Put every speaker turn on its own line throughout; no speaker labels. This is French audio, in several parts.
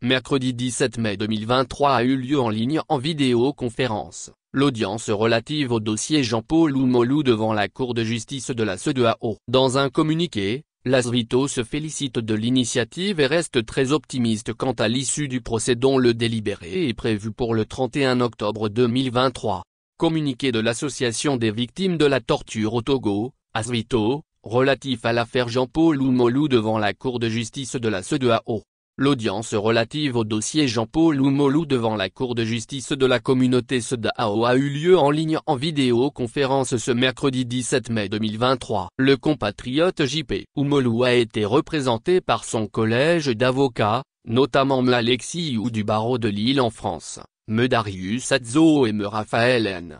Mercredi 17 mai 2023 a eu lieu en ligne en vidéoconférence, l'audience relative au dossier Jean-Paul Oumolou devant la Cour de justice de la CEDEAO. Dans un communiqué, l'ASVITO se félicite de l'initiative et reste très optimiste quant à l'issue du procès dont le délibéré est prévu pour le 31 octobre 2023. Communiqué de l'Association des victimes de la torture au Togo, ASVITO, relatif à l'affaire Jean-Paul Oumolou devant la Cour de justice de la CEDEAO. L'audience relative au dossier Jean-Paul Oumolou devant la Cour de justice de la communauté CEDEAO a eu lieu en ligne en vidéoconférence ce mercredi 17 mai 2023. Le compatriote J.P. Oumolou a été représenté par son collège d'avocats, notamment M. Alexis Ou du barreau de Lille en France, M. Darius Adzo et M. Raphaël N.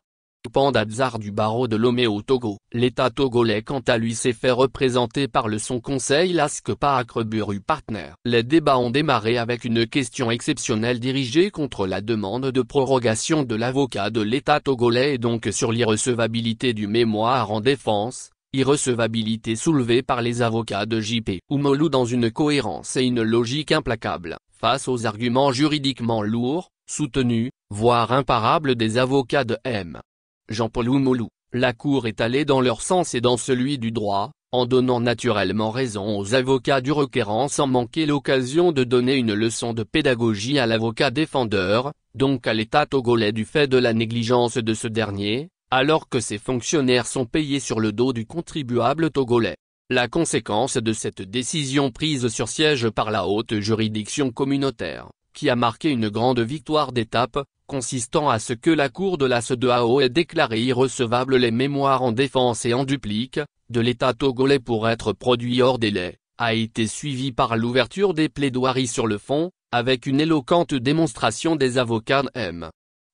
Pandadzar du barreau de Lomé au Togo. L'État togolais quant à lui s'est fait représenter par son conseil Laskpa Akreburu Partner. Les débats ont démarré avec une question exceptionnelle dirigée contre la demande de prorogation de l'avocat de l'État togolais et donc sur l'irrecevabilité du mémoire en défense, irrecevabilité soulevée par les avocats de J.P. Oumolou dans une cohérence et une logique implacable, face aux arguments juridiquement lourds, soutenus, voire imparables des avocats de M. Jean-Paul Oumolou. La Cour est allée dans leur sens et dans celui du droit, en donnant naturellement raison aux avocats du requérant sans manquer l'occasion de donner une leçon de pédagogie à l'avocat défendeur, donc à l'État togolais du fait de la négligence de ce dernier, alors que ses fonctionnaires sont payés sur le dos du contribuable togolais. La conséquence de cette décision prise sur siège par la haute juridiction communautaire, qui a marqué une grande victoire d'étape, consistant à ce que la Cour de la CEDEAO ait déclaré irrecevables les mémoires en défense et en duplique, de l'État togolais pour être produits hors délai, a été suivie par l'ouverture des plaidoiries sur le fond, avec une éloquente démonstration des avocats M.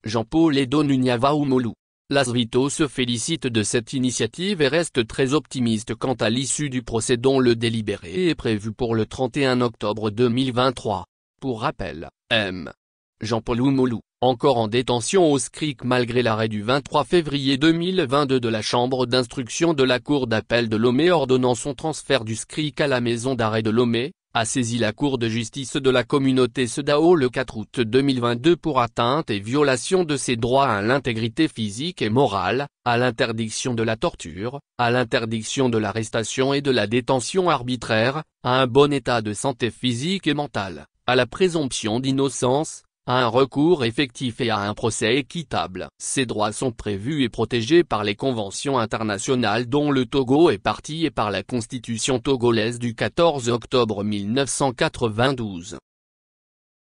Jean-Paul Edoununyava Oumolou. L'ASVITO se félicite de cette initiative et reste très optimiste quant à l'issue du procès dont le délibéré est prévu pour le 31 octobre 2023. Pour rappel, M. Jean-Paul Oumolou, encore en détention au SCRIC malgré l'arrêt du 23 février 2022 de la Chambre d'instruction de la Cour d'appel de Lomé ordonnant son transfert du SCRIC à la maison d'arrêt de Lomé, a saisi la Cour de justice de la communauté CEDEAO le 4 août 2022 pour atteinte et violation de ses droits à l'intégrité physique et morale, à l'interdiction de la torture, à l'interdiction de l'arrestation et de la détention arbitraire, à un bon état de santé physique et mentale, à la présomption d'innocence, à un recours effectif et à un procès équitable. Ces droits sont prévus et protégés par les conventions internationales dont le Togo est partie et par la Constitution togolaise du 14 octobre 1992.